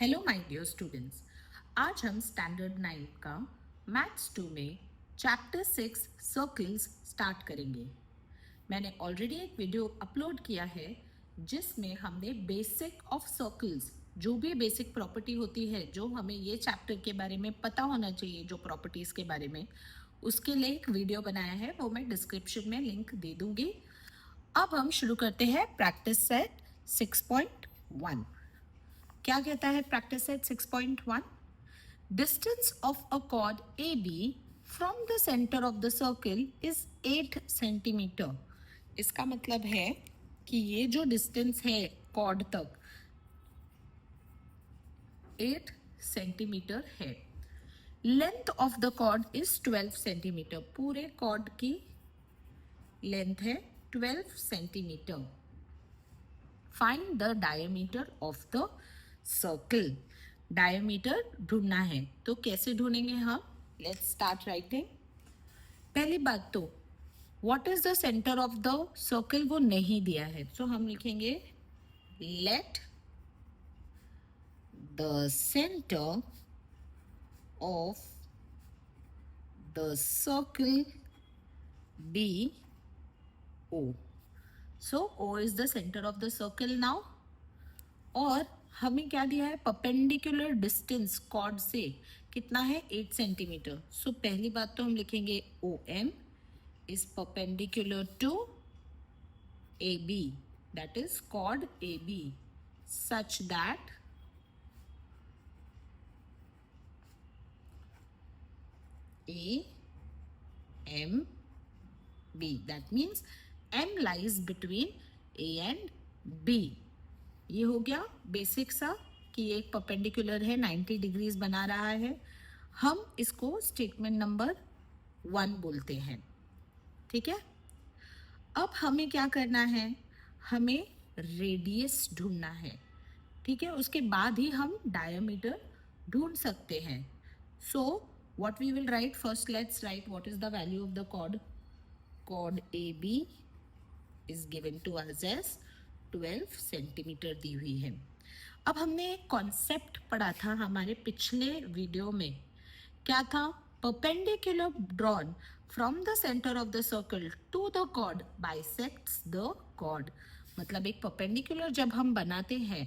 Hello my dear students, आज हम standard 9 का मैथ्स 2 में चैप्टर 6 सर्कल्स स्टार्ट करेंगे। मैंने ऑलरेडी एक वीडियो अपलोड किया है जिसमें हमने बेसिक ऑफ सर्कल्स, जो भी बेसिक प्रॉपर्टी होती है जो हमें ये चैप्टर के बारे में पता होना चाहिए, जो प्रॉपर्टीज़ के बारे में, उसके लिए एक वीडियो बनाया है, वो मैं डिस्क्रिप्शन में लिंक दे दूंगी। अब हम शुरू करते हैं प्रैक्टिस सेट 6.1। क्या कहता है practice set 6.1? Distance of a chord A B from the centre of the circle is 8 centimetre. इसका मतलब है कि ये जो डिस्टेंस है कॉर्ड तक 8 सेंटीमीटर है। Length of the chord is 12 centimetre. पूरे कॉर्ड की लेंथ है 12 centimetre. Find the diameter of the circle. Diameter ढूंढना है, तो कैसे ढूंढेंगे हम? Let's start writing. पहली बात तो what is the centre of the circle, वो नहीं दिया है, सो हम लिखेंगे let the centre of the circle be O. So O is the centre of the circle now. और हमें क्या दिया है? परपेंडिकुलर डिस्टेंस कॉर्ड से कितना है? 8 सेंटीमीटर। सो पहली बात तो हम लिखेंगे O M is perpendicular to A B, that is chord A B, such that A M B, that means M lies between A and B. ये हो गया बेसिक सा कि ये एक परपेंडिकुलर है, 90 डिग्रीज बना रहा है। हम इसको स्टेटमेंट नंबर 1 बोलते हैं, ठीक है। अब हमें क्या करना है? हमें रेडियस ढूंढना है, ठीक है। उसके बाद ही हम डायमीटर ढूंढ सकते हैं। So what we will write first, let's write what is the value of the chord. Chord A B is given to us as 12 centimetre दी हुई है। अब हमने एक कॉन्सेप्ट पढ़ा था हमारे पिछले वीडियो में। क्या था? Perpendicular drawn from the centre of the circle to the chord bisects the chord. मतलब एक परपेंडिकुलर जब हम बनाते हैं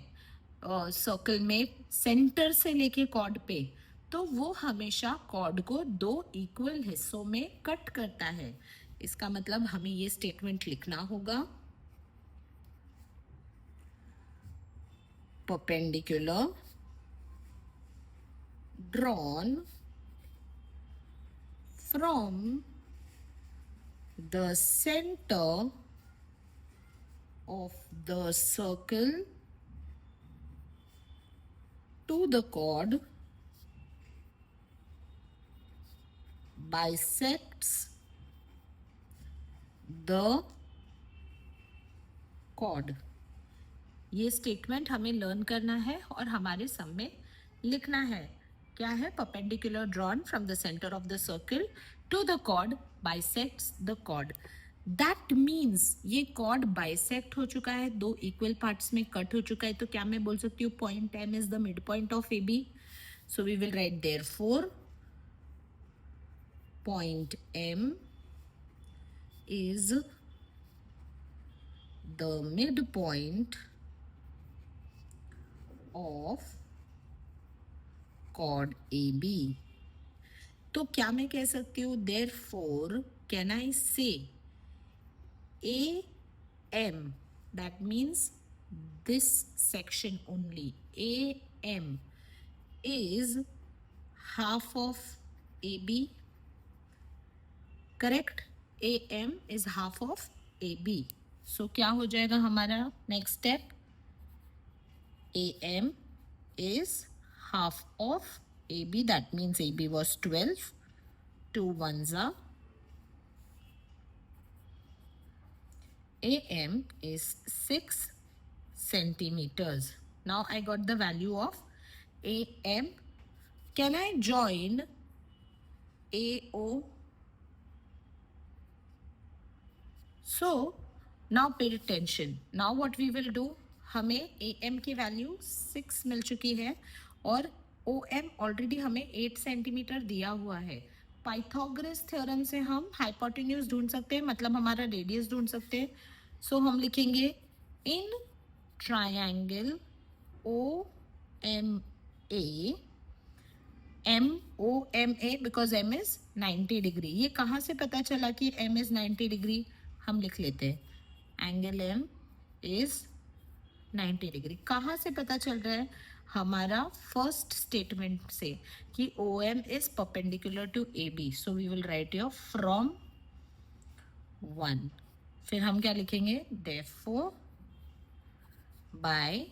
सर्कल में सेंटर से लेके कॉर्ड पे, तो वो हमेशा कॉर्ड को 2 इक्वल हिस्सों में कट करता है। इसका मतलब हमें ये स्टेटमेंट लिखना होगा, perpendicular drawn from the center of the circle to the chord bisects the chord। ये स्टेटमेंट हमें लर्न करना है और हमारे सम में लिखना है। क्या है? Perpendicular drawn from the centre of the circle to the chord bisects the chord. That means ये कॉर्ड बाइसेक्ट हो चुका है, 2 इक्वल पार्ट्स में कट हो चुका है। तो क्या मैं बोल सकती हूँ point M is the mid point of A B. So we will write therefore point M is the mid point of chord AB। तो क्या मैं कह सकती हूँ therefore can I say AM, that means this section only, AM is half of AB, correct? AM is half of AB। so क्या हो जाएगा हमारा next step? AM is half of AB, that means AB was 12, 2 ones are, AM is 6 centimeters. Now I got the value of AM. Can I join AO? So now pay attention. Now what we will do? हमें ए M की value 6 मिल चुकी है और O am already हमें 8 centimetre दिया हुआ है. Pythagoras theorem से हम हाइपोटेन्यूज ढूंढ सकते हैं, मतलब हमारा रेडियस ढूंढ सकते हैं. सो हम लिखेंगे in triangle O M A, M O M A, because M is 90 degree. ये कहाँ से पता चला कि एम इज 90 डिग्री? हम लिख लेते हैं एंगल एम इज 90 डिग्री. कहाँ से पता चल रहा है? हमारा फर्स्ट स्टेटमेंट से कि O M is perpendicular to A B. So we will write your from 1. फिर हम क्या लिखेंगे? देयरफॉर बाय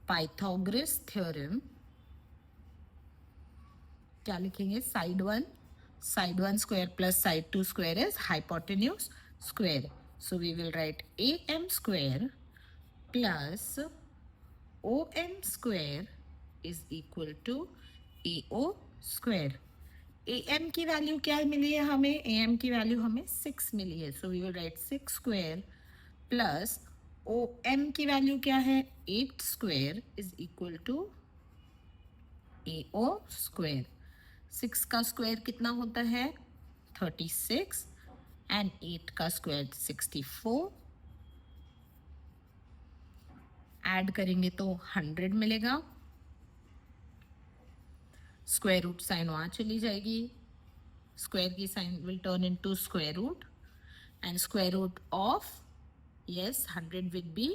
पाइथागोरस थ्योरम, क्या लिखेंगे? Side 1 square plus side 2 square is hypotenuse square. So we will write A M square plus O M square is equal to A O square. A M की value क्या मिली है हमें? ए M की value हमें 6 मिली है. So we will write 6 square plus O M की वैल्यू क्या है? 8 square is equal to A O square. 6 का स्क्वायर कितना होता है? 36 एंड 8 का स्क्वायर 64. ऐड करेंगे तो 100 मिलेगा. स्क्वायर रूट साइन वहां चली जाएगी. स्क्वायर की sign will turn into square root and square root of, yes, 100 will be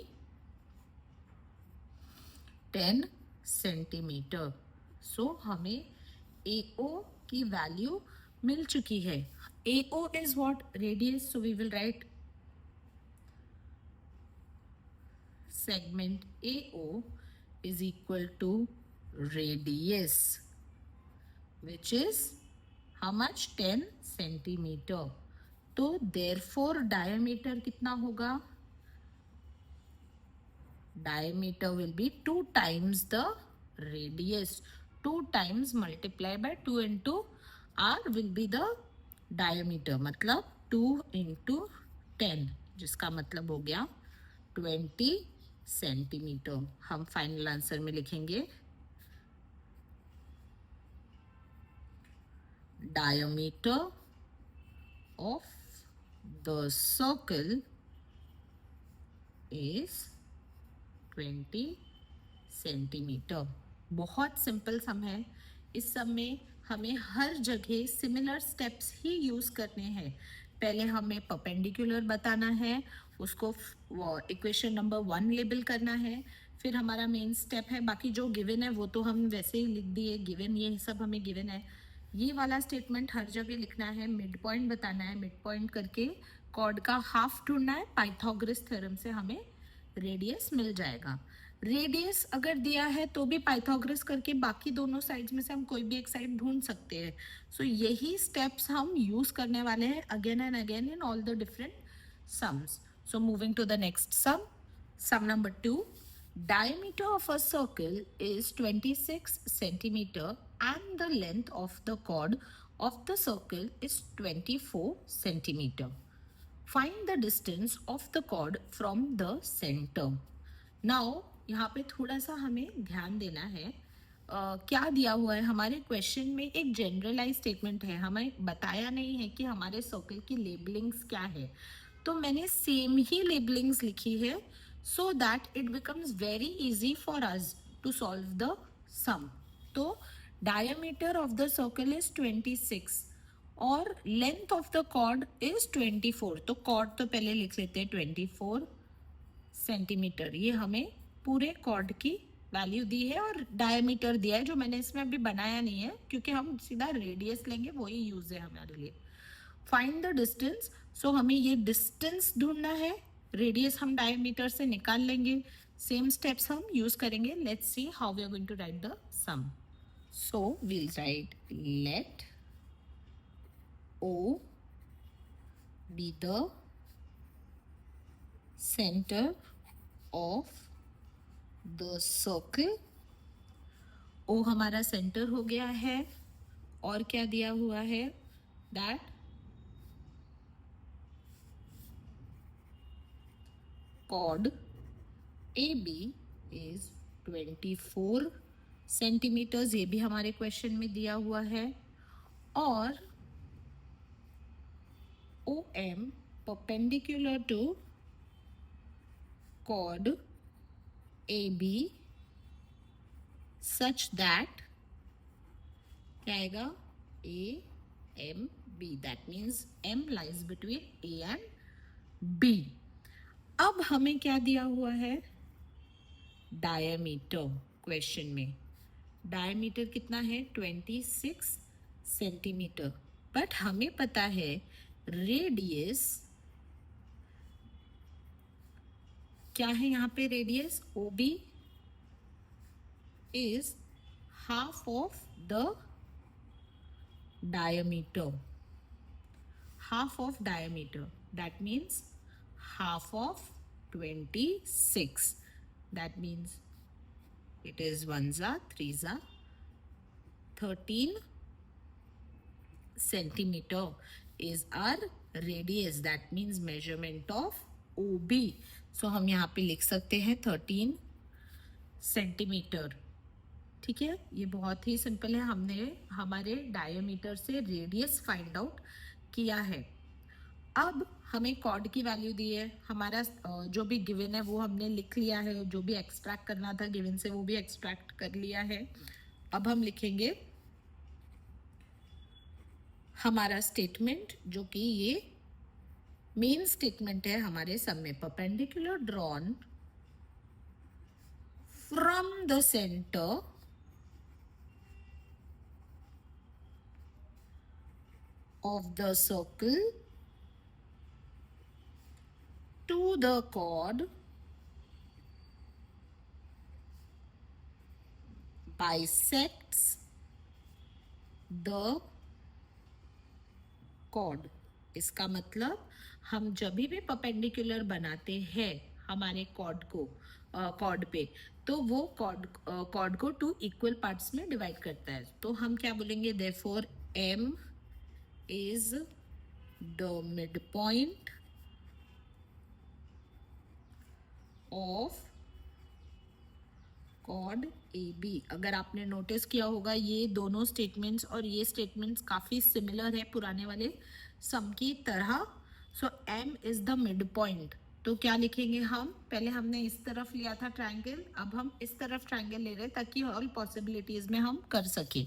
10 centimetre. So हमें AO की वैल्यू मिल चुकी है. AO is what? Radius. So we will write segment AO is equal to radius, which is how much? 10 centimetre. तो therefore diameter कितना होगा? Diameter will be 2 times the radius. 2 times multiplied by 2 into r will be the diameter. मतलब 2 into 10, जिसका मतलब हो गया 20 centimetre. हम final answer में लिखेंगे diameter of the circle is 20 centimetre. बहुत सिंपल सम है. इस सम में हमें हर जगह सिमिलर स्टेप्स ही यूज करने हैं. पहले हमें परपेंडिकुलर बताना है, उसको इक्वेशन नंबर 1 लेबल करना है. फिर हमारा मेन स्टेप है. बाकी जो गिवन है वो तो हम वैसे ही लिख दिए. गिवन, ये सब हमें गिवन है. ये वाला स्टेटमेंट हर जगह लिखना है. मिड पॉइंट बताना है. मिड पॉइंट करके कॉर्ड का हाफ ढूंढना है. पाइथागोरस थ्योरम से हमें रेडियस मिल जाएगा. रेडियस अगर दिया है तो भी पाइथागोरस करके बाकी दोनों साइड्स में से हम कोई भी एक साइड ढूंढ सकते हैं. सो यही स्टेप्स हम यूज करने वाले हैं again and again in all the different sums. So moving to the next sum. Sum number 2. Diameter of a circle is 26 centimeter and the length of the chord of the circle is 24 centimeter. Find the distance of the chord from the center. Now यहाँ पे थोड़ा सा हमें ध्यान देना है. क्या दिया हुआ है हमारे क्वेश्चन में? एक जनरलाइज स्टेटमेंट है. हमें बताया नहीं है कि हमारे सर्कल की लेबलिंग्स क्या है. तो मैंने सेम ही लेबलिंग्स लिखी है so that it becomes very easy for us to solve the sum. तो diameter of the circle is 26 और length of the chord is 24. तो chord तो पहले लिख लेते हैं 24 सेंटीमीटर. ये हमें पूरे chord की वैल्यू दी है और डायमीटर दिया है जो मैंने इसमें अभी बनाया नहीं है क्योंकि हम सीधा रेडियस लेंगे, वही यूज है हमारे लिए. Find the distance. सो हमें ये डिस्टेंस ढूंढना है. रेडियस हम डायमीटर से निकाल लेंगे. सेम स्टेप्स हम यूज करेंगे. Let's see how we are going to write the sum. So we'll write let O be the center of the circle. O हमारा सेंटर हो गया है. और क्या दिया हुआ है? That chord AB is 24 centimetres, ये भी हमारे क्वेश्चन में दिया हुआ है, और OM perpendicular to chord AB such that क्या आएगा AB, that means M lies between A and B. अब हमें क्या दिया हुआ है, डायमीटर, क्वेश्चन में डायमीटर कितना है 26 सेंटीमीटर, बट हमें पता है रेडियस क्या है, यहाँ पे radius OB is half of the diameter, half of diameter, that means half of 26, that means it is 1s are 3s are 13 centimeter is our radius, that means measurement of OB. so हम यहाँ पे लिख सकते हैं 13 centimetre. ठीक है, ये बहुत ही सिंपल है, हमने हमारे डायमीटर से रेडियस फाइंड आउट किया है. अब हमें कॉर्ड की वैल्यू दी है, हमारा जो भी गिवन है वो हमने लिख लिया है, जो भी एक्सट्रैक्ट करना था गिवन से वो भी एक्सट्रैक्ट कर लिया है. अब हम लिखेंगे हमारा स्टेटमेंट, जो कि ये मेन स्टेटमेंट है हमारे सब में. Perpendicular drawn from the centre of the circle to the chord bisects the chord. इसका मतलब हम जब भी परपेंडिकुलर बनाते हैं हमारे कॉर्ड को कॉर्ड पे, तो वो कॉर्ड को 2 इक्वल पार्ट्स में डिवाइड करता है. तो हम क्या बोलेंगे, therefore M is the midpoint of chord AB. अगर आपने नोटिस किया होगा ये दोनों स्टेटमेंट्स और ये स्टेटमेंट्स काफ़ी सिमिलर है पुराने वाले सम की तरह. सो M is the midpoint. तो क्या लिखेंगे हम, पहले हमने इस तरफ लिया था ट्रायंगल, अब हम इस तरफ ट्रायंगल ले रहे हैं ताकि ऑल पॉसिबिलिटीज में हम कर सके.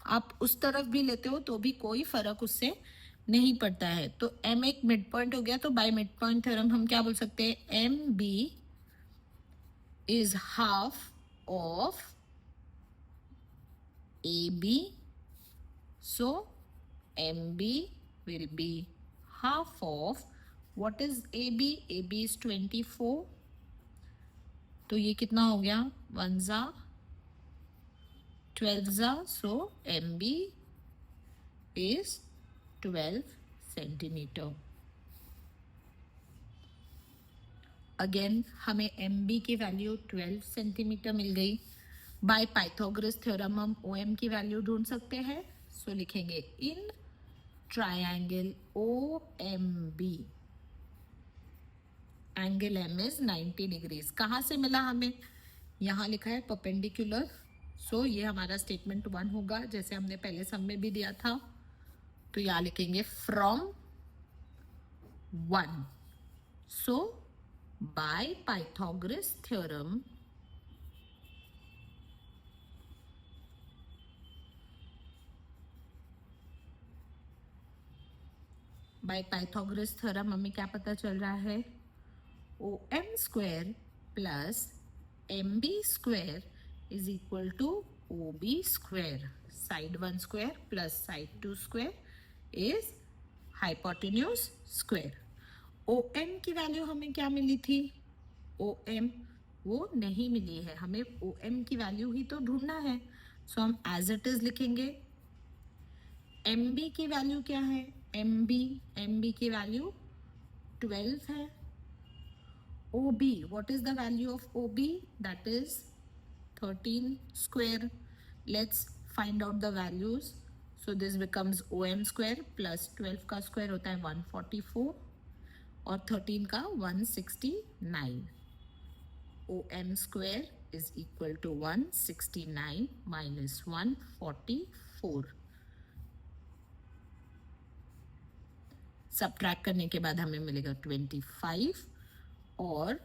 आप उस तरफ भी लेते हो तो भी कोई फर्क उससे नहीं पड़ता है. तो M एक मिड पॉइंट हो गया, तो बाय मिड पॉइंट थ्योरम हम क्या बोल सकते हैं, MB is half of AB. So MB will be half of, what is AB? AB is 24. तो ये कितना हो गया, 1s are 12s are, so MB is 12 centimetre. Again हमें MB की वैल्यू 12 सेंटीमीटर मिल गई. बाय पाइथागोरस थ्योरम हम OM की वैल्यू ढूंढ सकते हैं. सो लिखेंगे in triangle OMB angle M is 90 degrees. कहाँ से मिला हमें, यहाँ लिखा है परपेंडिकुलर. सो ये हमारा स्टेटमेंट 1 होगा, जैसे हमने पहले सम में भी दिया था. तो यहाँ लिखेंगे from 1. So by Pythagoras theorem हमें क्या पता चल रहा है, OM square plus MB square is equal to OB square. Side 1 square plus side 2 square is hypotenuse square. OM की वैल्यू हमें क्या मिली थी, OM वो नहीं मिली है, हमें OM की वैल्यू ही तो ढूंढना है. सो हम एज इट इज लिखेंगे. MB की वैल्यू क्या है, MB की वैल्यू 12 है. OB, what is the value of OB? That is 13 square. Let's find out the values. So this becomes OM square plus 12 का square होता है 144. और 13 का 169. OM square is equal to 169 minus 144. Subtract करने के बाद हमें मिलेगा 25 और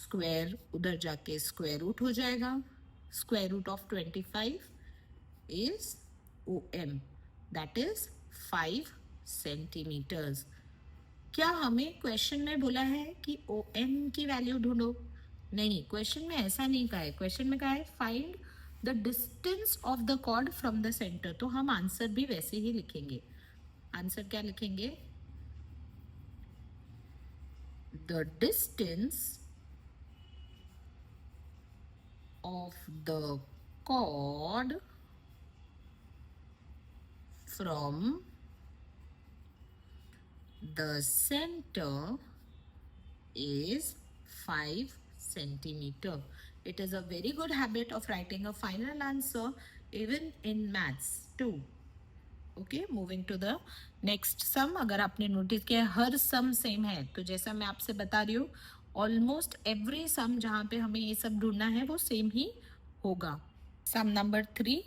स्क्वायर उधर जाके स्क्वायर रूट हो जाएगा. Square root of 25 is OM, that is 5 centimetres. क्या हमें क्वेश्चन में बोला है कि OM की वैल्यू ढूंढो? नहीं, क्वेश्चन में ऐसा नहीं कहा है. क्वेश्चन में कहा है find the distance of the chord from the centre. तो हम आंसर भी वैसे ही लिखेंगे. आंसर क्या लिखेंगे? The distance of the chord from the center is 5 centimeter. It is a very good habit of writing a final answer even in maths too. Okay, moving to the next sum. अगर आपने notice किया हर सम same है, तो जैसा मैं आपसे बता रही हूँ ऑलमोस्ट एवरी सम जहाँ पे हमें ये सब ढूंढना है वो सेम ही होगा. सम number 3.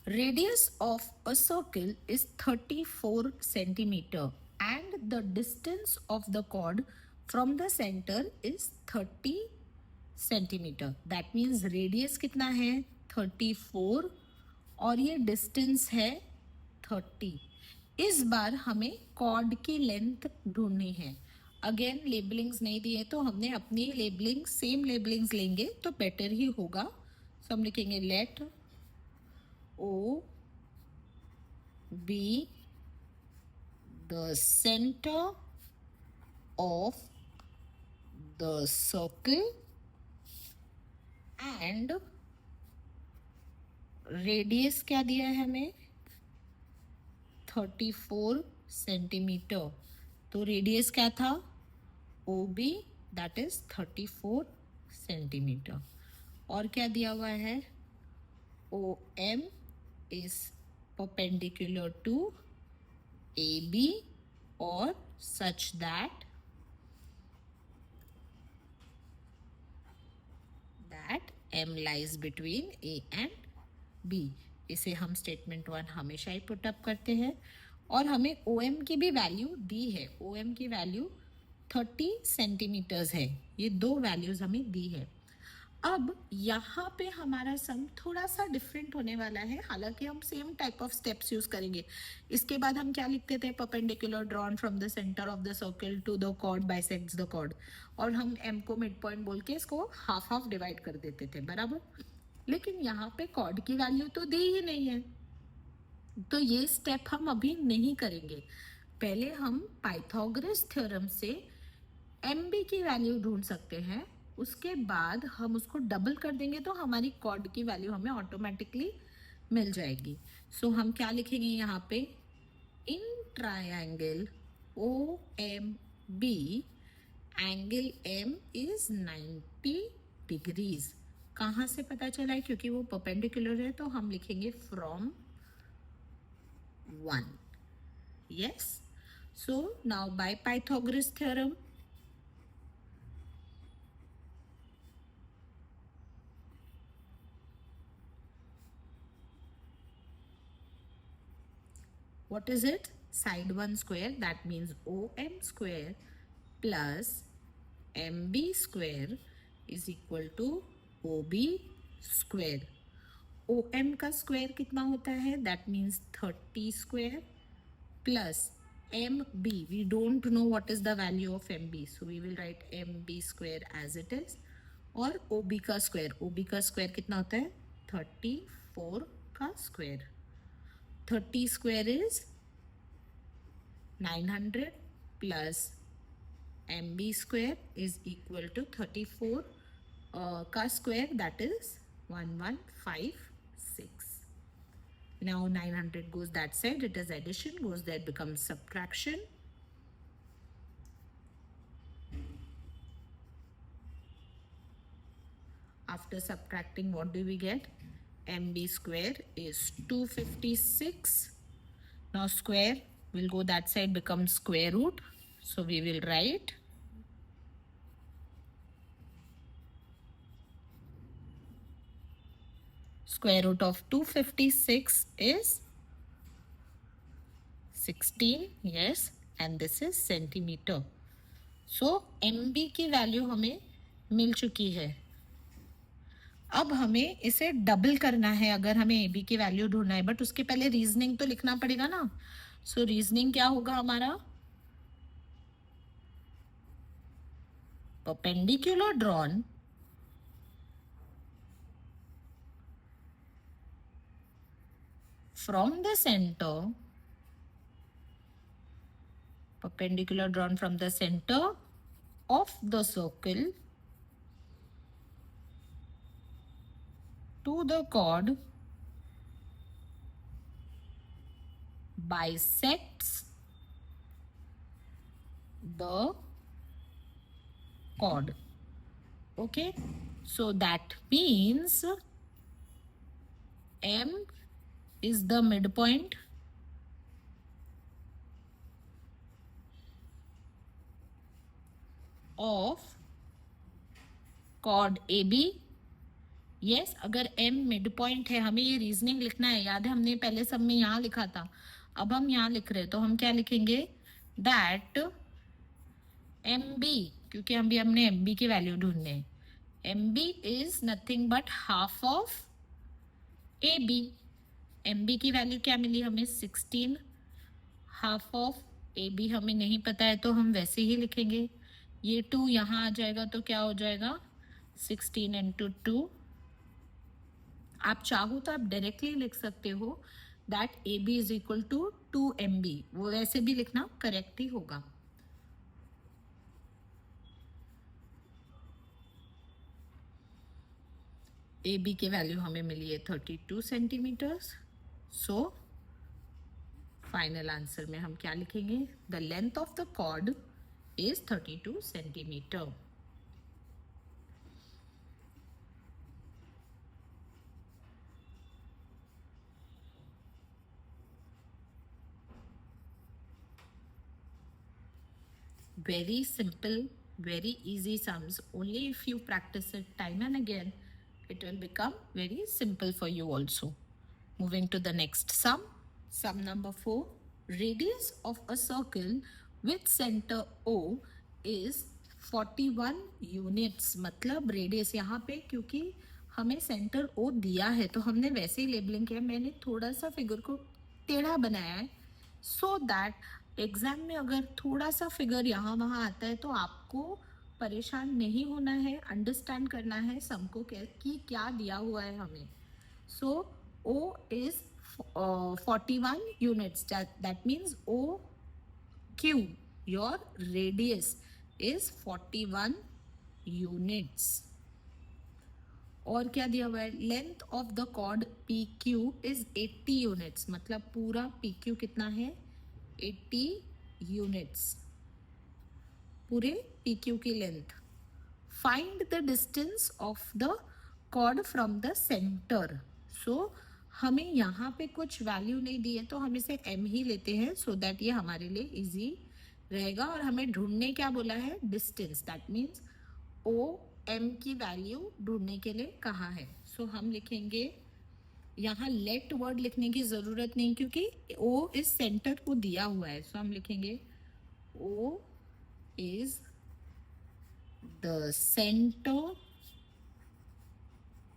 Radius of a circle is 34 centimeter and the distance of the chord from the center is 30 centimeter. That means radius कितना है? 34 और ये distance है 30. इस बार हमें chord की length ढूंढनी है. अगेन लेबलिंग्स नहीं दिए तो हमने अपनी लेबलिंग सेम लेबलिंग्स लेंगे तो बेटर ही होगा. सो हम लिखेंगे late O be the center of the circle and radius क्या दिया है हमें? 34 सेंटीमीटर. तो रेडियस क्या था? OB, that is 34 centimetre. और क्या दिया हुआ है? OM is perpendicular to AB or such that M lies between A and B. इसे हम स्टेटमेंट 1 हमेशा ही पुट अप करते हैं. और हमें OM की भी वैल्यू दी है. OM की वैल्यू 30 सेंटीमीटर्स है. ये दो वैल्यूज हमें दी है. अब यहाँ पे हमारा सम थोड़ा सा डिफरेंट होने वाला है. हालांकि हम same type of steps use करेंगे. इसके बाद हम क्या लिखते थे? Perpendicular drawn from the centre of the circle to the chord bisects the chord. और हम M को मिड पॉइंट बोल के इसको हाफ हाफ डिवाइड कर देते थे, बराबर. लेकिन यहाँ पे कॉर्ड की वैल्यू तो दी ही नहीं है, तो ये स्टेप हम अभी नहीं करेंगे. पहले हम पाइथागोरस थ्योरम से MB की वैल्यू ढूंढ सकते हैं. उसके बाद हम उसको डबल कर देंगे तो हमारी कॉर्ड की वैल्यू हमें ऑटोमेटिकली मिल जाएगी. सो हम क्या लिखेंगे यहाँ पे? In triangle OMB angle M is 90 degrees. कहाँ से पता चला है? क्योंकि वो परपेंडिकुलर है, तो हम लिखेंगे from 1. Yes. So now bye Pythagoras theorem what is it? Side 1 square, that means OM square plus MB square is equal to OB square. OM का स्क्वायर कितना होता है? That means 30 square plus MB. We don't know what is the value of MB, so we will write MB square as it is. और OB का square, OB का square कितना होता है? 34 का square. 30 square is 900 plus MB square is equal to 34 ka square, that is 1156. Now 900 goes that side, it is addition, goes there, becomes subtraction. After subtracting, what do we get? MB square is 256. Now square will go that side, becomes square root. So we will write square root of 256 is 16. Yes, and this is centimeter. So MB की value हमें मिल चुकी है. अब हमें इसे double करना है अगर हमें AB की वैल्यू ढूंढना है, बट उसके पहले रीजनिंग तो लिखना पड़ेगा ना. सो रीजनिंग क्या होगा हमारा? perpendicular drawn from the center, perpendicular drawn from the center of the circle to the chord bisects the chord. Okay, so that means M is the midpoint of chord AB. Yes, अगर M mid point है, हमें ये reasoning लिखना है. याद है हमने पहले सब में यहाँ लिखा था, अब हम यहाँ लिख रहे हैं, तो हम क्या लिखेंगे? दैट MB, क्योंकि हमने MB की वैल्यू ढूंढनी है. MB is nothing but half of AB. MB की वैल्यू क्या मिली हमें? 16. हाफ ऑफ AB हमें नहीं पता है, तो हम वैसे ही लिखेंगे. ये 2 यहाँ आ जाएगा तो क्या हो जाएगा? 16 इंटू 2. आप चाहो तो आप डायरेक्टली लिख सकते हो that AB is equal to 2MB. वो वैसे भी लिखना करेक्ट ही होगा. AB की वैल्यू हमें मिली है 32 सेंटीमीटर्स. सो फाइनल आंसर में हम क्या लिखेंगे? The length of the chord is 32 centimetre. Very simple, very easy sums. Only if you practice it time and again, it will become very simple for you also. Moving to the next sum. Sum number 4. Radius of a circle with center O is 41 units. मतलब radius यहाँ पे, क्योंकि हमें centre O दिया है तो हमने वैसे ही लेबलिंग किया. मैंने थोड़ा सा फिगर को टेढ़ा बनाया है सो दैट एग्जाम में अगर थोड़ा सा फिगर यहाँ वहाँ आता है तो आपको परेशान नहीं होना है, अंडरस्टैंड करना है सबको कि क्या दिया हुआ है हमें. सो O is 41 units. That means OQ, your radius is 41 units. और क्या दिया हुआ है? Length of the chord PQ is 80 units. मतलब पूरा PQ कितना है? 80 यूनिट्स. पूरे PQ की length. Find the distance of the chord from the centre. So हमें यहाँ पे कुछ वैल्यू नहीं दी है तो हम इसे M ही लेते हैं सो दैट ये हमारे लिए इजी रहेगा. और हमें ढूंढने क्या बोला है? डिस्टेंस. दैट मीन्स OM की वैल्यू ढूंढने के लिए कहा है. सो हम लिखेंगे यहाँ लेट वर्ड लिखने की जरूरत नहीं क्योंकि O इस सेंटर को दिया हुआ है. सो हम लिखेंगे O is the centre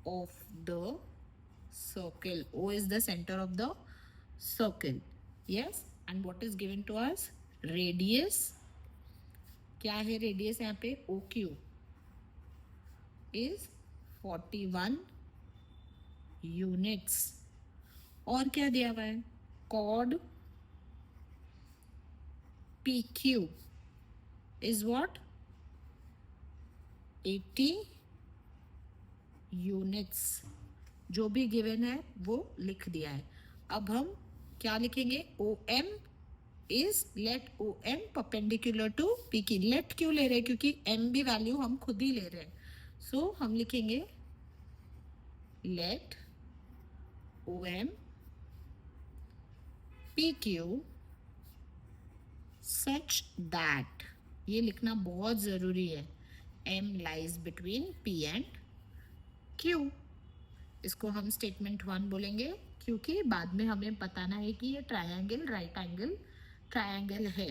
of the circle. O is the center of the circle. Yes, and what is given to us? Radius. क्या है radius यहाँ पे? OQ is 41 units. और क्या दिया हुआ है? Chord PQ is what? 80 units. जो भी गिवन है वो लिख दिया है. अब हम क्या लिखेंगे? OM is let OM perpendicular to PQ. Let क्यों ले रहे हैं? क्योंकि MB वैल्यू हम खुद ही ले रहे हैं. सो हम लिखेंगे let OM PQ such that, ये लिखना बहुत ज़रूरी है, m lies between p and q। इसको हम स्टेटमेंट 1 बोलेंगे क्योंकि बाद में हमें बताना है कि ये ट्रायंगल राइट एंगल ट्रायंगल है।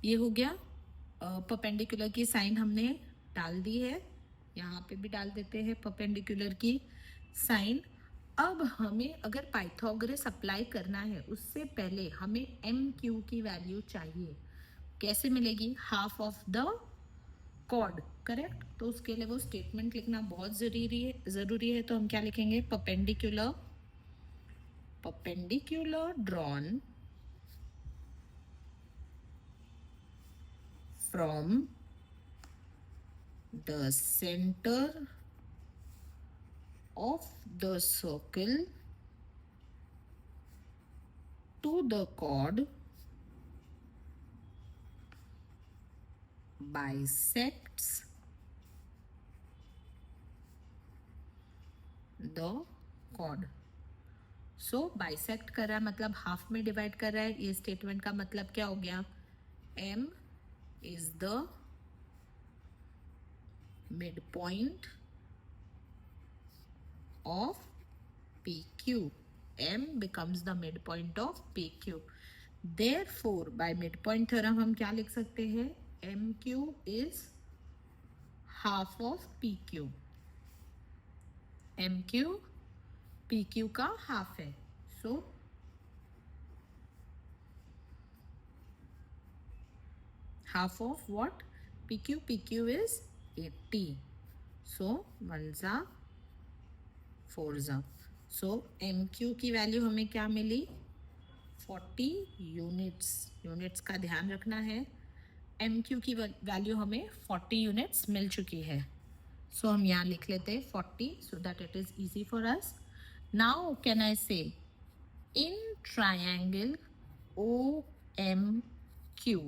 ये हो गया। परपेंडिकुलर की साइन हमने डाल दी है, यहाँ पे भी डाल देते हैं परपेंडिकुलर की साइन। अब हमें अगर पाइथागोरस अप्लाई करना है उससे पहले हमें एम क्यू की वैल्यू चाहिए। कैसे मिलेगी? Half of the chord, correct. तो उसके लिए वो स्टेटमेंट लिखना बहुत ज़रूरी है। तो हम क्या लिखेंगे? Perpendicular drawn from the center of the circle to the chord bisects the chord। So bisect कर रहा है मतलब हाफ में डिवाइड कर रहा है। ये स्टेटमेंट का मतलब क्या हो गया? m is the midpoint of PQ. M becomes the midpoint of PQ. Therefore, by midpoint theorem हम क्या लिख सकते हैं? MQ is half of PQ. MQ PQ का हाफ है। So half of what? PQ. PQ is 80. So 1 4। So MQ की value हमें क्या मिली? 40 यूनिट्स। यूनिट्स का ध्यान रखना है। MQ की वैल्यू हमें 40 यूनिट्स मिल चुकी है। सो हम यहाँ लिख लेते हैं 40 so that it is easy for us. Now can I say in triangle OMQ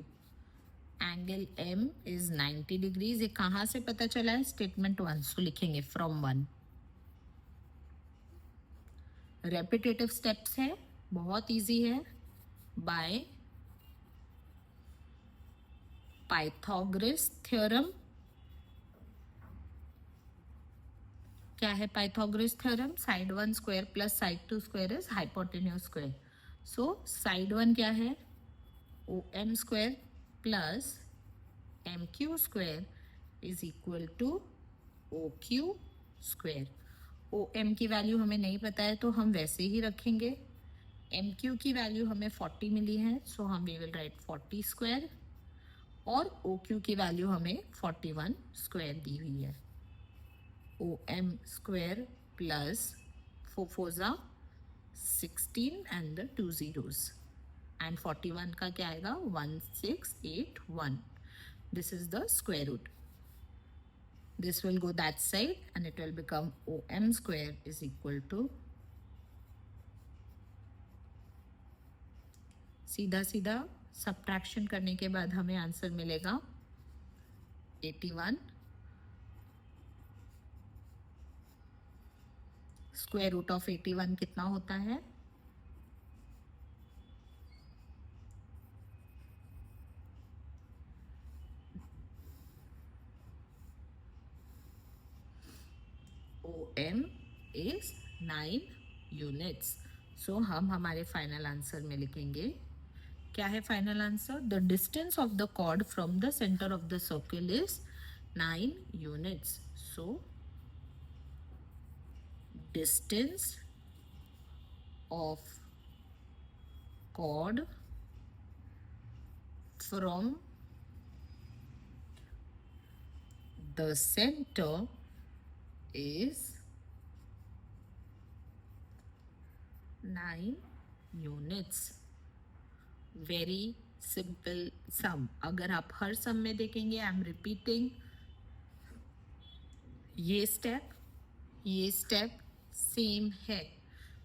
angle M is 90 degrees. ये कहाँ से पता चला है? स्टेटमेंट 1। सो लिखेंगे फ्रॉम 1। रेपिटेटिव स्टेप्स है, बहुत इजी है। By Pythagoras theorem. क्या है Pythagoras theorem? Side 1 square plus side 2 square is hypotenuse square. So side 1 क्या है? OM square plus MQ square is equal to OQ square. OM की value हमें नहीं पता है तो हम वैसे ही रखेंगे। MQ की वैल्यू हमें 40 मिली है सो हम वी विल राइट 40 स्क्वायर, और OQ की वैल्यू हमें 41 स्क्वायर दी हुई है। OM स्क्वायर प्लस 4 4 जा 16 एंड द 2 zeros एंड 41 का क्या आएगा? 1681। This is the square root. This will go that side and it will become OM square is equal to, सीधा सीधा सब्ट्रैक्शन करने के बाद हमें आंसर मिलेगा 81। स्क्वायर रूट ऑफ 81 कितना होता है? OM is 9 units. सो हम हमारे फाइनल आंसर में लिखेंगे, क्या है final answer? The distance of the chord from the centre of the circle is 9 units. So distance of chord from the centre is 9 units. Very simple sum. अगर आप हर sum में देखेंगे, आई एम रिपीटिंग, ये step same है,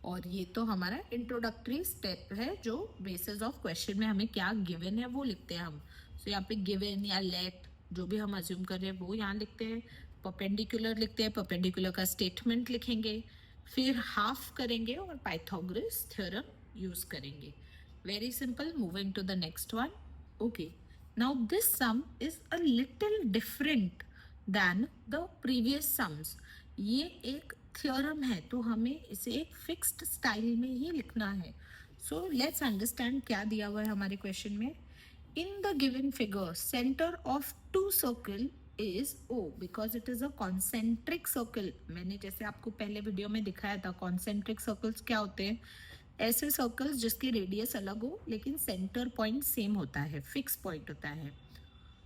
और ये तो हमारा इंट्रोडक्टरी स्टेप है जो बेसिस ऑफ क्वेश्चन में हमें क्या गिवन है वो लिखते हैं हम। सो यहाँ पे गिवन या लेट जो भी हम अज्यूम कर रहे हैं वो यहाँ लिखते हैं। परपेंडिकुलर लिखते हैं, परपेंडिकुलर का स्टेटमेंट लिखेंगे, फिर हाफ करेंगे और पाइथागोरस थ्योरम यूज करेंगे। Very simple. Moving to the next one. Okay. Now this sum is a little different than the previous sums. ये एक थ्योरम है तो हमें इसे एक फिक्स्ड स्टाइल में ही लिखना है. सो लेट्स अंडरस्टैंड क्या दिया हुआ है हमारे क्वेश्चन में. In the given figure centre of two circle is O because it is a concentric circle. मैंने जैसे आपको पहले वीडियो में दिखाया था कॉन्सेंट्रिक सर्कल्स क्या होते हैं. ऐसे सर्कल्स जिसकी रेडियस अलग हो लेकिन सेंटर पॉइंट सेम होता है, फिक्स पॉइंट होता है.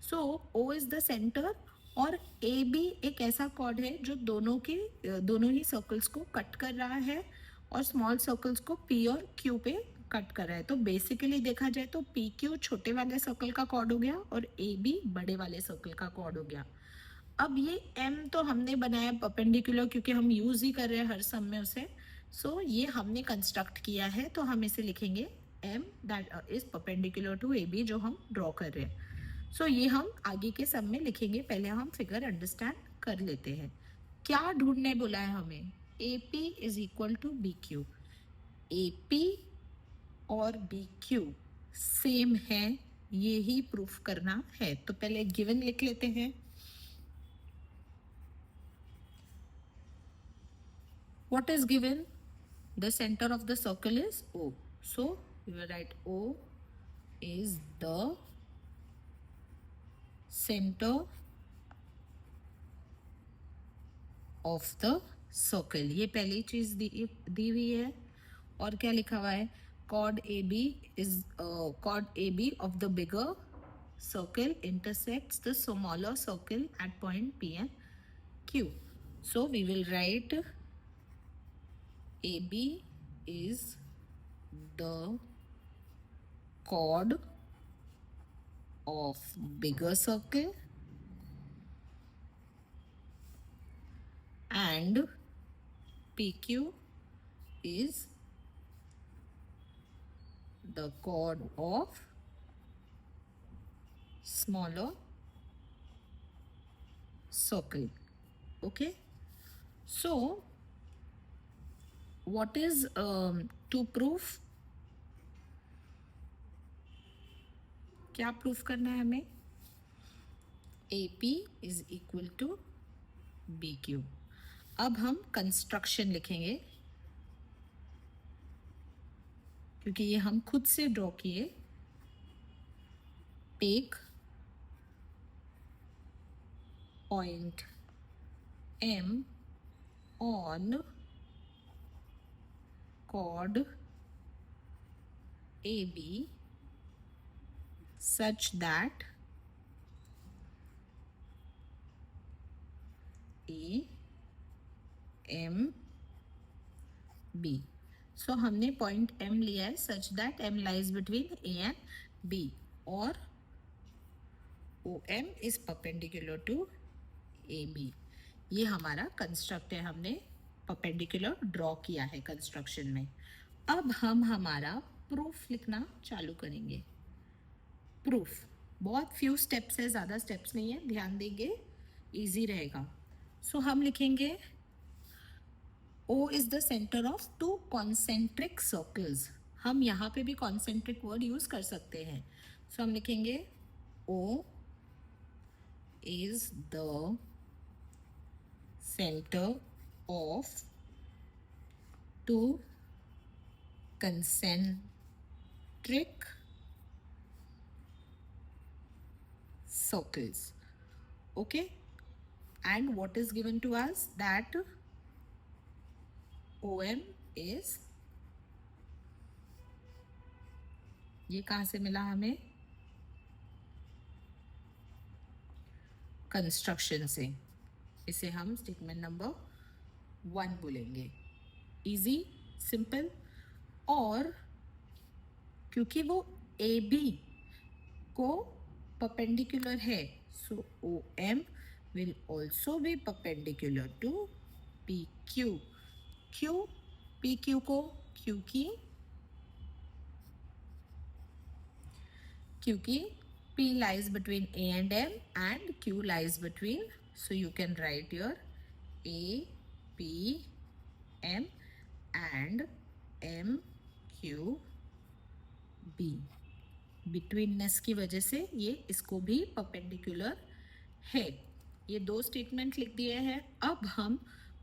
सो O इज द सेंटर और ए बी एक ऐसा कॉर्ड है जो दोनों ही सर्कल्स को कट कर रहा है और स्मॉल सर्कल्स को P और Q पे कट कर रहा है. तो बेसिकली देखा जाए तो पी क्यू छोटे वाले सर्कल का कॉर्ड हो गया और ए बी बड़े वाले सर्कल का कॉर्ड हो गया. अब ये M तो हमने बनाया परपेंडिकुलर क्योंकि हम यूज ही कर रहे हैं हर सम में उसे. सो ये हमने कंस्ट्रक्ट किया है तो हम इसे लिखेंगे M that is perpendicular to A B जो हम ड्रॉ कर रहे हैं. सो ये हम आगे के सम में लिखेंगे. पहले हम फिगर अंडरस्टैंड कर लेते हैं. क्या ढूंढने बोला है हमें. A P is equal to B Q. A P और बी क्यू सेम है ये ही प्रूफ करना है. तो पहले गिवन लिख लेते हैं. What is given? The center of the circle is O. So we will write O is the center of the circle. ये पहली चीज दी हुई है. और क्या लिखा हुआ है. Chord AB is chord AB of the bigger circle intersects the smaller circle at point P and Q. So we will write AB is the chord of bigger circle and PQ is the chord of smaller circle. Okay. So what is to prove. क्या proof करना है हमें. AP is equal to BQ. अब हम construction लिखेंगे क्योंकि ये हम खुद से ड्रॉ किए. Take point M on chord AB such that A M B. So हमने पॉइंट M लिया है such that M lies between A and B और OM is perpendicular to AB. ये हमारा कंस्ट्रक्ट है. हमने परपेंडिकुलर ड्रॉ किया है कंस्ट्रक्शन में. अब हम हमारा प्रूफ लिखना चालू करेंगे. प्रूफ बहुत फ्यू स्टेप्स है, ज़्यादा स्टेप्स नहीं है, ध्यान देंगे इजी रहेगा. सो हम लिखेंगे O is the centre of to concentric circles. हम यहाँ पे भी कॉन्सेंट्रिक वर्ड यूज कर सकते हैं. सो हम लिखेंगे O is the centre of two concentric circles. Okay, and what is given to us that OM is, ये कहाँ से मिला हमें. कंस्ट्रक्शन से. इसे हम स्टेटमेंट नंबर 1 बोलेंगे. Easy simple. और क्योंकि वो AB को परपेंडिकुलर है so OM will also be perpendicular to PQ. क्यों PQ को. क्योंकि P lies between A and M and Q lies between, so you can write here A P M and M Q B, betweenness की वजह से ये इसको भी perpendicular है। ये दो स्टेटमेंट लिख दिए हैं। अब हम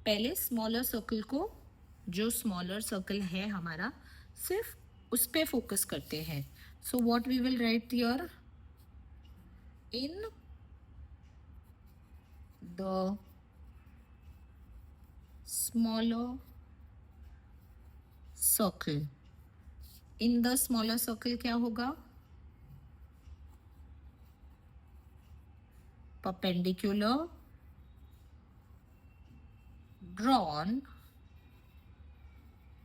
पहले स्मॉलर सर्कल को, जो स्मॉलर सर्कल है हमारा, सिर्फ उस पे फोकस करते हैं। So what we will write here, in the smaller circle, in the smaller circle क्या होगा, perpendicular drawn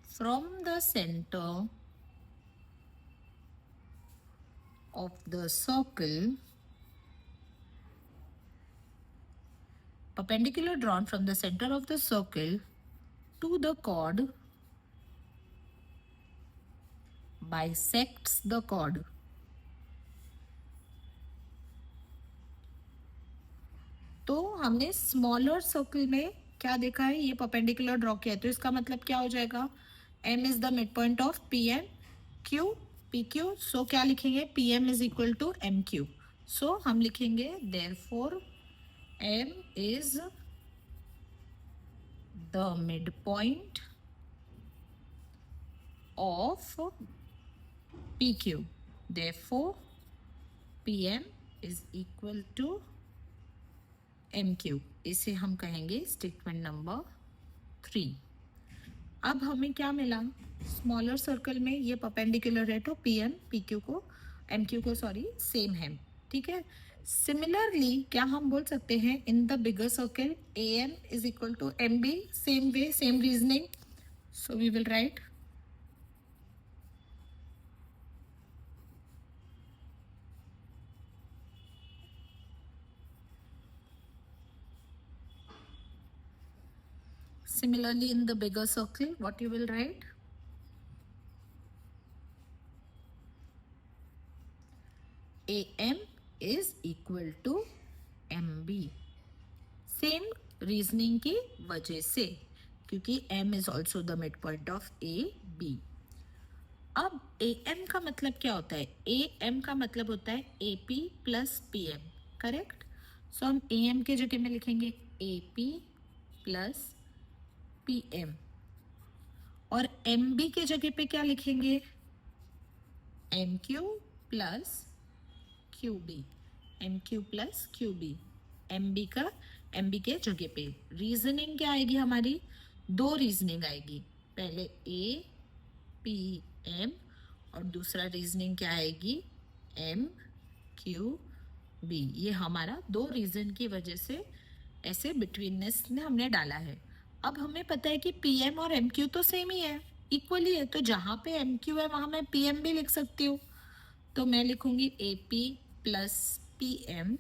from the center of the circle, perpendicular drawn from the center of the circle to the chord bisects the chord. तो हमने smaller circle में क्या देखा है, ये perpendicular draw किया है, तो इसका मतलब क्या हो जाएगा, m is the mid point of P M Q P Q. So क्या लिखेंगे, P M is equal to M Q. So हम लिखेंगे therefore m is the midpoint of PQ. Therefore, PM is equal to MQ. इसे हम कहेंगे statement number 3। अब हमें क्या मिला, स्मॉलर सर्कल में ये परपेंडिकुलर है तो PM PQ को MQ को सेम है, ठीक है। सिमिलरली क्या हम बोल सकते हैं, in the bigger circle AM is equal to MB, same way same reasoning. So we will write similarly in the bigger circle, what you will write, AM is equal to MB, same reasoning की वजह से, क्योंकि M is also the midpoint of AB। अब AM का मतलब क्या होता है, AM का मतलब होता है AP प्लस PM, करेक्ट। सो हम AM के जगह में लिखेंगे AP प्लस PM, और MB के जगह पे क्या लिखेंगे, MQ plus QB, MQ plus QB, MB का MB के जगह पे। रीजनिंग क्या आएगी हमारी, दो रीजनिंग आएगी, पहले APM और दूसरा रीजनिंग क्या आएगी, MQB। ये हमारा दो रीजन की वजह से ऐसे बिटवीननेस ने हमने डाला है। अब हमें पता है कि PM और MQ तो सेम ही है, इक्वली है, तो जहाँ पे MQ है वहाँ मैं PM भी लिख सकती हूँ। तो मैं लिखूंगी AP plus PM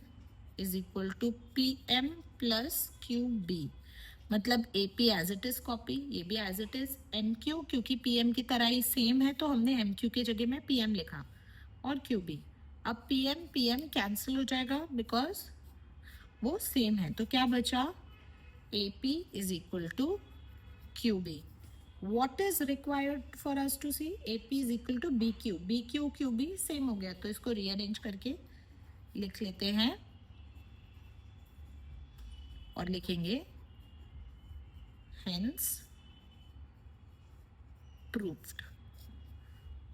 is equal to PM plus QB, मतलब AP as it is copy, ये भी एज इट इज, MQ क्योंकि PM की तरह ही सेम है तो हमने MQ के जगह में PM लिखा, और QB। अब PM कैंसिल हो जाएगा बिकॉज वो सेम है, तो क्या बचा, AP is equal to QB. What is required for us to see, AP is equal to BQ, BQ QB same हो गया, तो इसको रीअरेंज करके लिख लेते हैं और लिखेंगे hence proved।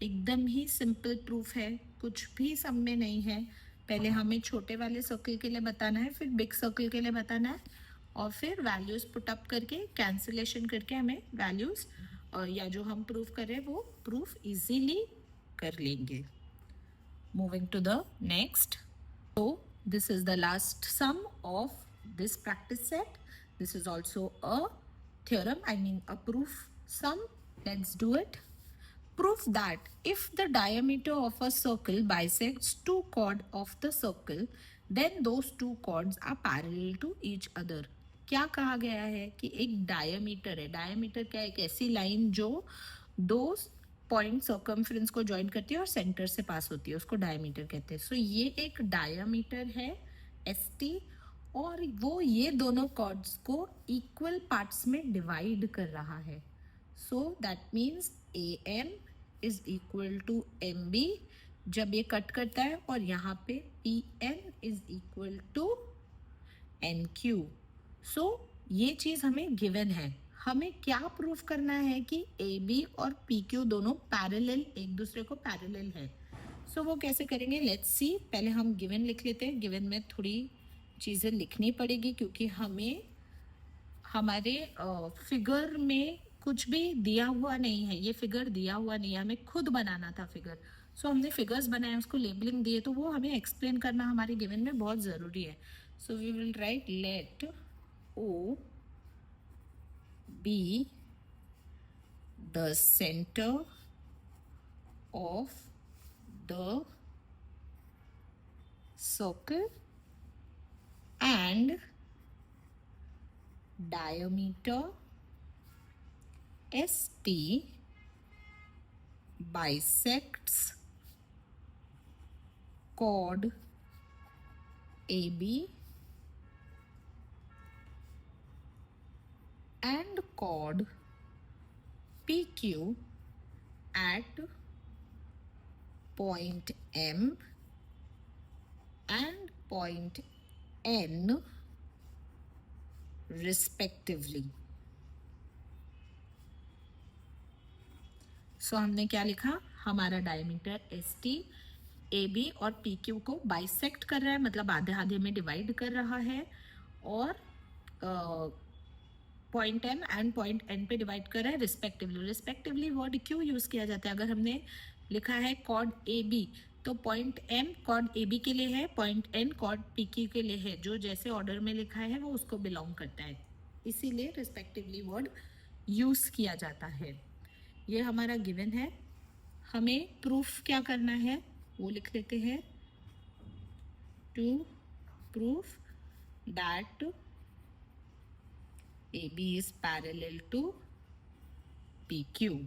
एकदम ही सिंपल प्रूफ है, कुछ भी सम में नहीं है। पहले हमें छोटे वाले सर्कल के लिए बताना है, फिर बिग सर्कल के लिए बताना है, और फिर वैल्यूज पुट अप करके कैंसिलेशन करके हमें वैल्यूज या जो हम प्रूफ कर रहे हैं वो प्रूफ इजीली कर लेंगे। Moving to the next, so this is the last sum of this practice set. This is also a theorem, I mean a proof sum. Let's do it. Proof that if the diameter of a circle bisects two chords of the circle, then those two chords are parallel to each other. क्या कहा गया है कि एक diameter है, diameter क्या है, एक ऐसी लाइन जो दो पॉइंट सर्कमफ्रेंस को ज्वाइन करती है और सेंटर से पास होती है, उसको डायमीटर कहते हैं। सो ये एक डायमीटर है ST, और वो ये दोनों कॉर्ड्स को इक्वल पार्ट्स में डिवाइड कर रहा है। So that means AM is equal to M B जब ये कट करता है, और यहाँ पे P N is equal to N Q. So ये चीज हमें गिवन है. हमें क्या प्रूफ करना है कि ए बी और पी क्यू दोनों पैरेलल, एक दूसरे को पैरेलल है. सो वो कैसे करेंगे, लेट्स सी. पहले हम गिवन लिख लेते हैं. गिवन में थोड़ी चीज़ें लिखनी पड़ेगी क्योंकि हमें हमारे फिगर में कुछ भी दिया हुआ नहीं है. ये फिगर दिया हुआ नहीं है, हमें खुद बनाना था फिगर. सो हमने फिगर्स बनाए, उसको लेबलिंग दिए, तो वो हमें एक्सप्लेन करना हमारे गिवन में बहुत ज़रूरी है. So we will write let O be the centre of the circle and diameter ST bisects chord AB and chord PQ at point M and point N respectively. So हमने क्या लिखा, हमारा diameter S T A B और P Q को bisect कर रहा है, मतलब आधे आधे में डिवाइड कर रहा है, और point M and point N पे डिवाइड कर रहा है रिस्पेक्टिवली. रिस्पेक्टिवली वर्ड क्यों यूज़ किया जाता है? अगर हमने लिखा है कॉर्ड ए बी, तो point M chord A B के लिए है, point N chord P Q के लिए है. जो जैसे ऑर्डर में लिखा है वो उसको बिलोंग करता है, इसीलिए रिस्पेक्टिवली वर्ड यूज़ किया जाता है. ये हमारा गिवन है. हमें प्रूफ क्या करना है वो लिख लेते हैं. To proof that AB is parallel to PQ.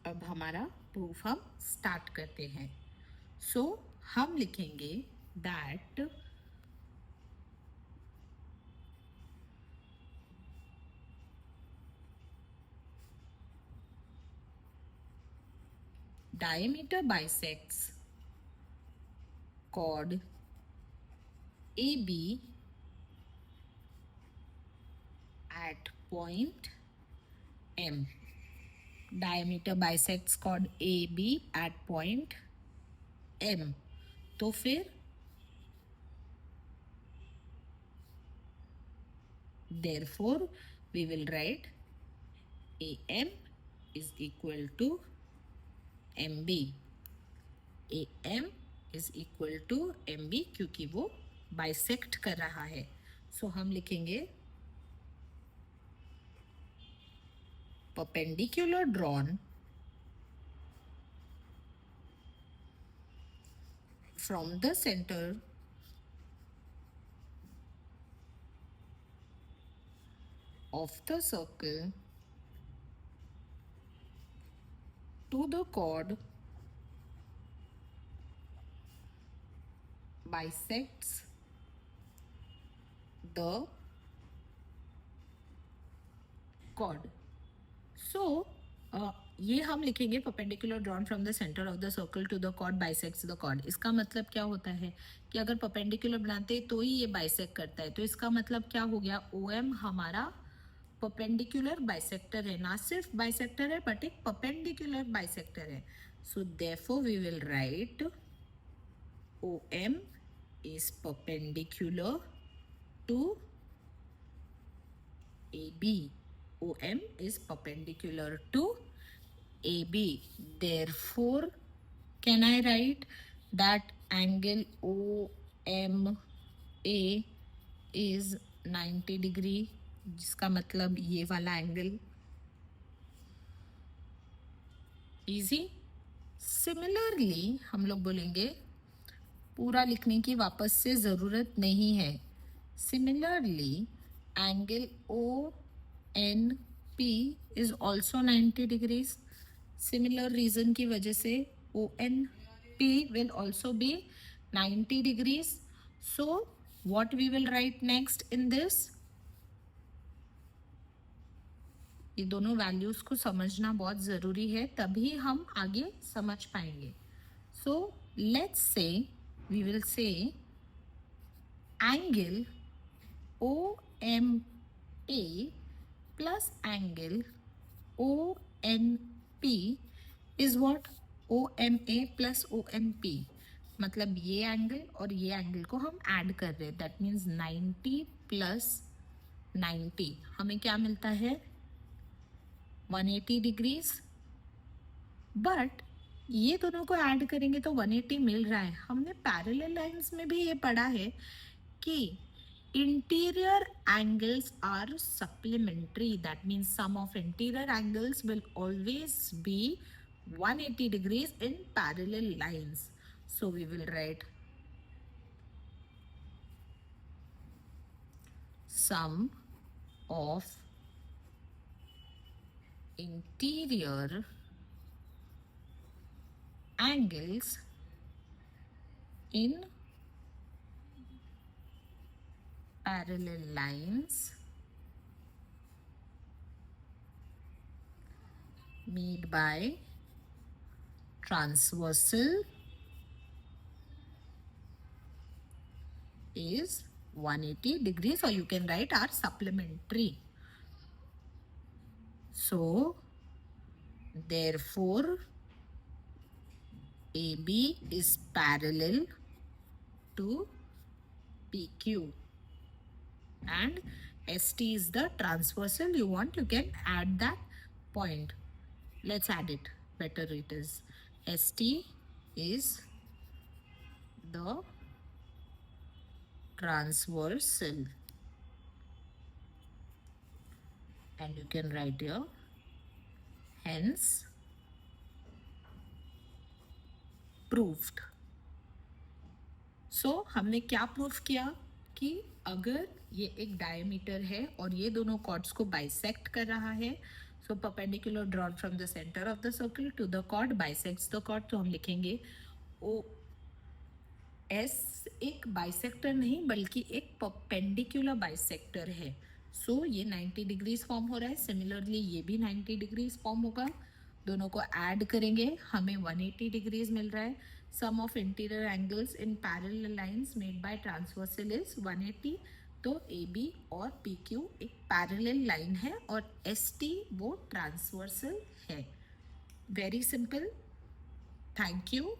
अब हमारा प्रूफ हम स्टार्ट करते हैं. सो हम लिखेंगे that diameter bisects chord AB at point M. Diameter bisects chord AB at point M. तो फिर therefore we will write AM is equal to MB. AM is equal to MB क्योंकि वो bisect कर रहा है. So हम लिखेंगे perpendicular drawn from the center of the circle to the chord bisects the chord. So ये हम लिखेंगे perpendicular drawn from the center of the circle to the chord bisects the chord. इसका मतलब क्या होता है कि अगर perpendicular बनाते तो ही ये bisect करता है, तो इसका मतलब क्या हो गया, OM हमारा perpendicular bisector है, ना सिर्फ bisector है but एक perpendicular bisector है. So therefore we will write OM is perpendicular to AB. OM is perpendicular to AB. Therefore, can I write that angle OMA is 90 degree, जिसका मतलब ये वाला एंगल. इजी. सिमिलरली हम लोग बोलेंगे, पूरा लिखने की वापस से ज़रूरत नहीं है. Similarly angle ONP is also 90 degrees. Similar reason की वजह से ONP will also be 90 degrees. So what we will write next in this, ये दोनों वैल्यूज को समझना बहुत ज़रूरी है, तभी हम आगे समझ पाएंगे. So let's say we will say angle OMA plus angle ONP is what? OMA plus OMP. मतलब ये एंगल और ये एंगल को हम ऐड कर रहे हैं. दैट मीन्स 90 प्लस 90 हमें क्या मिलता है? 180 डिग्रीज. बट ये दोनों को ऐड करेंगे तो 180 मिल रहा है. हमने पैरेलल लाइंस में भी ये पढ़ा है कि interior angles are supplementary. That means sum of interior angles will always be 180 degrees in parallel lines. So we will write sum of interior angles in parallel lines made by transversal is 180 degrees, or you can write are supplementary. So therefore AB is parallel to PQ and ST is the transversal you want. You can add that point. Let's add it. Better it is. ST is the transversal, and you can write here hence proved. So हमने क्या proof किया कि अगर ये एक diameter है और ये दोनों कॉर्ड्स को बाइसेक्ट कर रहा है, so perpendicular drawn from the centre of the circle to the chord bisects the chord. तो हम लिखेंगे ओ एस एक बाइसेक्टर नहीं बल्कि एक परपेंडिकुलर बाइसेक्टर है. सो ये 90 डिग्रीज फॉर्म हो रहा है. सिमिलरली ये भी 90 डिग्रीज फॉर्म होगा. दोनों को ऐड करेंगे हमें 180 डिग्रीज मिल रहा है. Sum of interior angles in parallel lines made by transversal is 180. तो AB और PQ एक पैरेलल लाइन है और ST वो ट्रांसवर्सल है. Very simple. Thank you.